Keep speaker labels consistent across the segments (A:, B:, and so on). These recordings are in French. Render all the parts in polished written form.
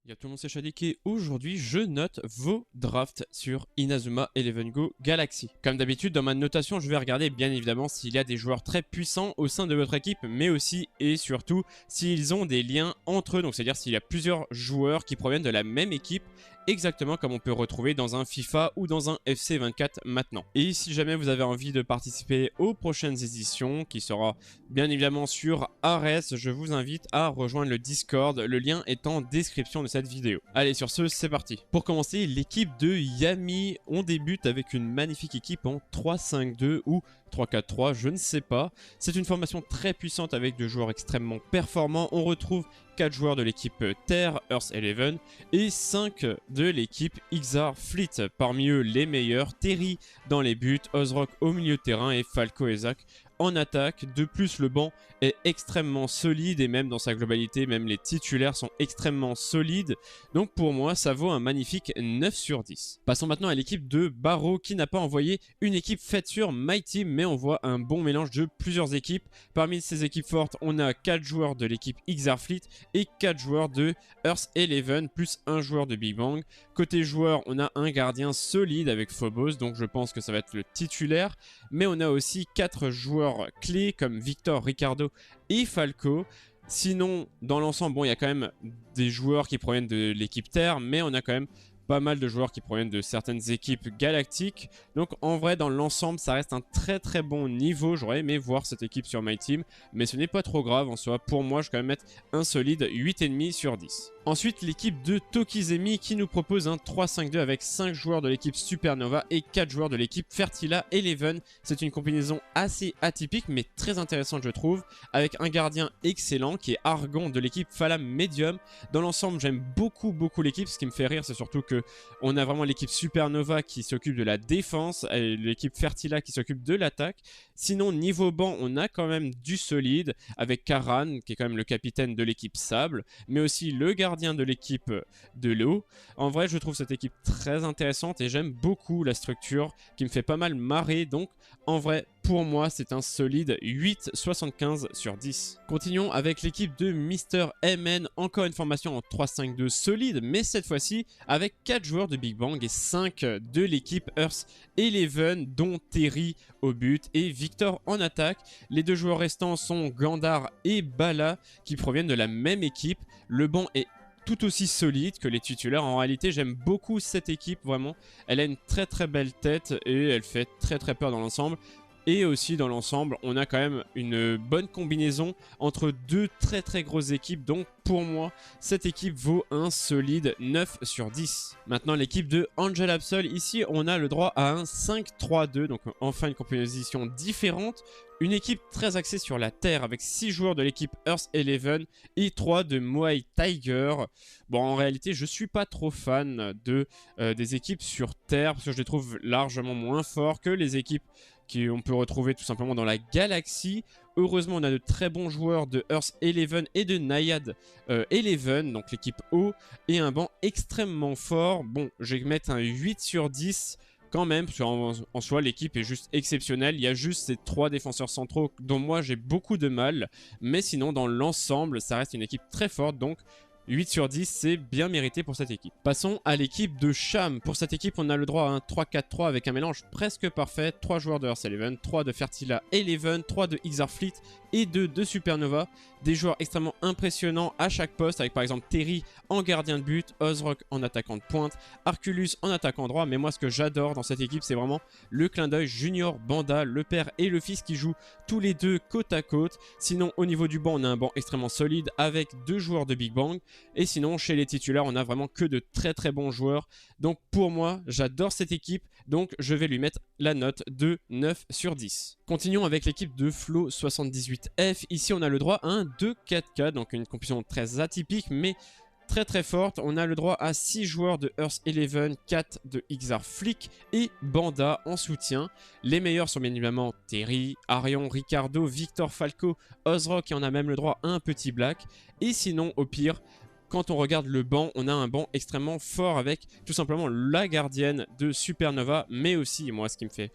A: Y'a tout le monde, c'est Shadik et aujourd'hui je note vos drafts sur Inazuma Eleven Go Galaxy. Comme d'habitude dans ma notation je vais regarder bien évidemment s'il y a des joueurs très puissants au sein de votre équipe, mais aussi et surtout s'ils ont des liens entre eux, donc c'est à dire s'il y a plusieurs joueurs qui proviennent de la même équipe, exactement comme on peut retrouver dans un FIFA ou dans un FC24 maintenant. Et si jamais vous avez envie de participer aux prochaines éditions, qui sera bien évidemment sur Ares, je vous invite à rejoindre le Discord, le lien est en description de cette vidéo. Allez, sur ce, c'est parti. Pour commencer, l'équipe de Yami, on débute avec une magnifique équipe en 3-5-2 ou 3-4-3, je ne sais pas. C'est une formation très puissante avec deux joueurs extrêmement performants. On retrouve 4 joueurs de l'équipe Terre, Earth Eleven, et 5 de l'équipe Xar Fleet. Parmi eux, les meilleurs, Terry dans les buts, Ozrock au milieu de terrain et Falco et Zac en attaque. De plus, le banc est extrêmement solide et même dans sa globalité, même les titulaires sont extrêmement solides. Donc pour moi, ça vaut un magnifique 9 sur 10. Passons maintenant à l'équipe de Barrow qui n'a pas envoyé une équipe faite sur My Team, mais on voit un bon mélange de plusieurs équipes. Parmi ces équipes fortes, on a 4 joueurs de l'équipe Xar Fleet et 4 joueurs de Earth Eleven plus un joueur de Big Bang. Côté joueur, on a un gardien solide avec Phobos, donc je pense que ça va être le titulaire. Mais on a aussi 4 joueurs clés comme Victor, Ricardo et Falco. Sinon, dans l'ensemble, bon, il y a quand même des joueurs qui proviennent de l'équipe Terre, mais on a quand même pas mal de joueurs qui proviennent de certaines équipes galactiques. Donc en vrai, dans l'ensemble, ça reste un très bon niveau. J'aurais aimé voir cette équipe sur My Team, mais ce n'est pas trop grave en soi. Pour moi, je vais quand même mettre un solide 8,5 sur 10. Ensuite, l'équipe de Tokizemi qui nous propose un 3-5-2 avec 5 joueurs de l'équipe Supernova et 4 joueurs de l'équipe Fertila Eleven. C'est une combinaison assez atypique mais très intéressante je trouve, avec un gardien excellent qui est Argon de l'équipe Falam Medium. Dans l'ensemble, j'aime beaucoup l'équipe. Ce qui me fait rire, c'est surtout que on a vraiment l'équipe Supernova qui s'occupe de la défense et l'équipe Fertila qui s'occupe de l'attaque. Sinon, niveau banc, on a quand même du solide avec Karan qui est quand même le capitaine de l'équipe Sable, mais aussi le gardien de l'équipe de l'eau. En vrai, je trouve cette équipe très intéressante et j'aime beaucoup la structure qui me fait pas mal marrer. Donc, en vrai, pour moi, c'est un solide 8,75 sur 10. Continuons avec l'équipe de Mr. MN. Encore une formation en 3-5-2 solide, mais cette fois-ci avec 4 joueurs de Big Bang et 5 de l'équipe Earth Eleven, dont Terry au but et Victor en attaque. Les deux joueurs restants sont Gandar et Bala qui proviennent de la même équipe. Le banc est tout aussi solide que les titulaires. En réalité, j'aime beaucoup cette équipe, vraiment. Elle a une très belle tête et elle fait très peur dans l'ensemble. Et aussi dans l'ensemble, on a quand même une bonne combinaison entre deux très grosses équipes. Donc pour moi, cette équipe vaut un solide 9 sur 10. Maintenant, l'équipe de Angel Absol. Ici, on a le droit à un 5-3-2. Donc enfin une composition différente. Une équipe très axée sur la terre avec 6 joueurs de l'équipe Earth Eleven et 3 de Moai Tiger. Bon, en réalité, je suis pas trop fan des équipes sur terre parce que je les trouve largement moins forts que les équipes qu'on peut retrouver tout simplement dans la galaxie. Heureusement, on a de très bons joueurs de Earth Eleven et de Naiad Eleven, donc l'équipe O, et un banc extrêmement fort. Bon, je vais mettre un 8 sur 10 quand même, parce qu'en soi, l'équipe est juste exceptionnelle. Il y a juste ces 3 défenseurs centraux dont moi, j'ai beaucoup de mal. Mais sinon, dans l'ensemble, ça reste une équipe très forte, donc 8 sur 10, c'est bien mérité pour cette équipe. Passons à l'équipe de Cham. Pour cette équipe, on a le droit à un 3-4-3 avec un mélange presque parfait. 3 joueurs de Earth Eleven, 3 de Fertila Eleven, 3 de Xar Fleet et 2 de Supernova. Des joueurs extrêmement impressionnants à chaque poste, avec par exemple Terry en gardien de but, Ozrock en attaquant de pointe, Arculus en attaquant droit. Mais moi, ce que j'adore dans cette équipe, c'est vraiment le clin d'œil Junior Banda, le père et le fils qui jouent tous les deux côte à côte. Sinon, au niveau du banc, on a un banc extrêmement solide avec 2 joueurs de Big Bang. Et sinon, chez les titulaires, on a vraiment que de très bons joueurs. Donc pour moi, j'adore cette équipe. Donc je vais lui mettre la note de 9 sur 10. Continuons avec l'équipe de Flo78F. Ici, on a le droit à un 2-4-4. Donc une compétition très atypique, mais très forte. On a le droit à 6 joueurs de Earth Eleven, 4 de Xar Flick et Banda en soutien. Les meilleurs sont bien évidemment Terry, Arion, Ricardo, Victor, Falco, Ozrock et on a même le droit à un petit Black. Et sinon, au pire, quand on regarde le banc, on a un banc extrêmement fort avec tout simplement la gardienne de Supernova, mais aussi, moi, ce qui me fait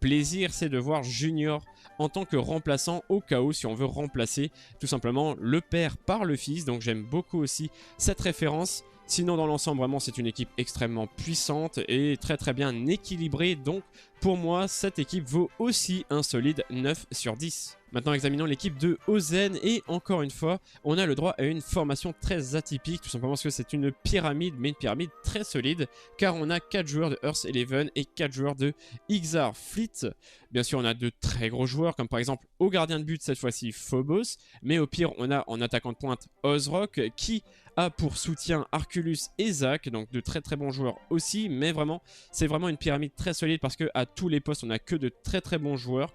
A: plaisir, c'est de voir Junior en tant que remplaçant au cas où, si on veut remplacer tout simplement le père par le fils. Donc j'aime beaucoup aussi cette référence. Sinon dans l'ensemble vraiment c'est une équipe extrêmement puissante et très bien équilibrée, donc pour moi cette équipe vaut aussi un solide 9 sur 10. Maintenant examinons l'équipe de Ozen et encore une fois on a le droit à une formation très atypique, tout simplement parce que c'est une pyramide, mais une pyramide très solide, car on a 4 joueurs de Earth Eleven et 4 joueurs de Xar Fleet. Bien sûr on a de très gros joueurs comme par exemple au gardien de but cette fois-ci Phobos, mais au pire on a en attaquant de pointe Ozrock qui a pour soutien Arculus et Zac, donc de très bons joueurs aussi, mais vraiment c'est vraiment une pyramide très solide parce que à tous les postes on a que de très bons joueurs.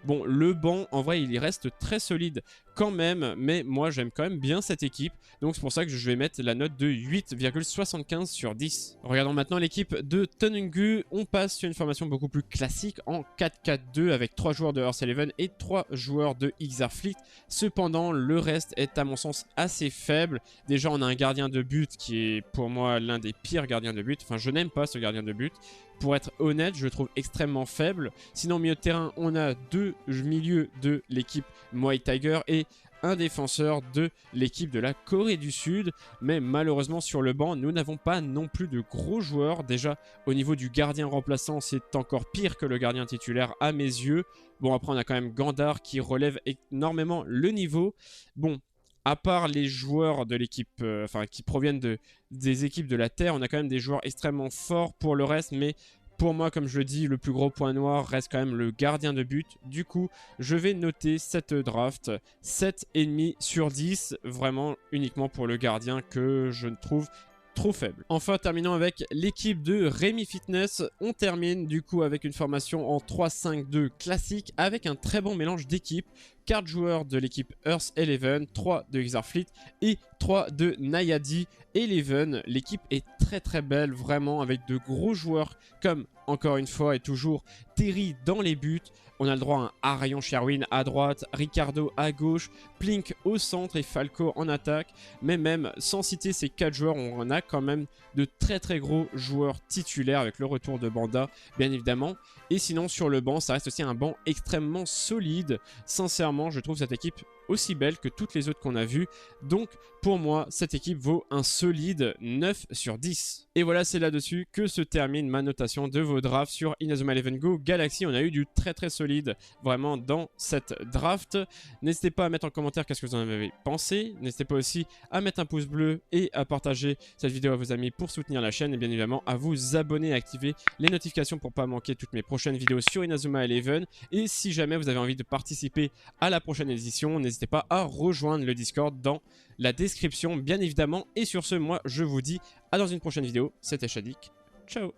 A: Bon, le banc, en vrai, il y reste très solide quand même, mais moi, j'aime quand même bien cette équipe. Donc, c'est pour ça que je vais mettre la note de 8,75 sur 10. Regardons maintenant l'équipe de Tenungu. On passe sur une formation beaucoup plus classique en 4-4-2 avec 3 joueurs de Earth Eleven et 3 joueurs de Xar Fleet. Cependant, le reste est à mon sens assez faible. Déjà, on a un gardien de but qui est pour moi l'un des pires gardiens de but. Enfin, je n'aime pas ce gardien de but. Pour être honnête, je le trouve extrêmement faible. Sinon, au milieu de terrain, on a 2 milieux de l'équipe Muay Tiger et un défenseur de l'équipe de la Corée du Sud. Mais malheureusement, sur le banc, nous n'avons pas non plus de gros joueurs. Déjà, au niveau du gardien remplaçant, c'est encore pire que le gardien titulaire à mes yeux. Bon, après, on a quand même Gandar qui relève énormément le niveau. Bon, à part les joueurs de l'équipe, qui proviennent des équipes de la Terre, on a quand même des joueurs extrêmement forts pour le reste, mais pour moi, comme je le dis, le plus gros point noir reste quand même le gardien de but. Du coup, je vais noter cette draft 7,5 sur 10, vraiment uniquement pour le gardien que je trouve trop faible. Enfin, terminons avec l'équipe de Rémi Fitness. On termine du coup avec une formation en 3-5-2 classique avec un très bon mélange d'équipes. 4 joueurs de l'équipe Earth Eleven, 3 de Xar Fleet et 3 de Nayadi Eleven. L'équipe est très belle vraiment avec de gros joueurs comme encore une fois et toujours Terry dans les buts. On a le droit à un Arion Sherwin à droite, Ricardo à gauche, Plink au centre et Falco en attaque. Mais même sans citer ces 4 joueurs, on a quand même de très gros joueurs titulaires avec le retour de Banda bien évidemment. Et sinon sur le banc, ça reste aussi un banc extrêmement solide. Sincèrement, je trouve cette équipe aussi belle que toutes les autres qu'on a vues. Donc pour moi, cette équipe vaut un solide 9 sur 10. Et voilà, c'est là-dessus que se termine ma notation de vos drafts sur Inazuma Eleven Go Galaxy. On a eu du très solide vraiment dans cette draft. N'hésitez pas à mettre en commentaire qu'est-ce que vous en avez pensé. N'hésitez pas aussi à mettre un pouce bleu et à partager cette vidéo à vos amis pour soutenir la chaîne. Et bien évidemment à vous abonner et activer les notifications pour ne pas manquer toutes mes prochaines vidéos sur Inazuma Eleven. Et si jamais vous avez envie de participer à la prochaine édition, n'hésitez pas à rejoindre le Discord dans la description bien évidemment. Et sur ce, moi je vous dis à dans une prochaine vidéo. C'était Shadik. Ciao.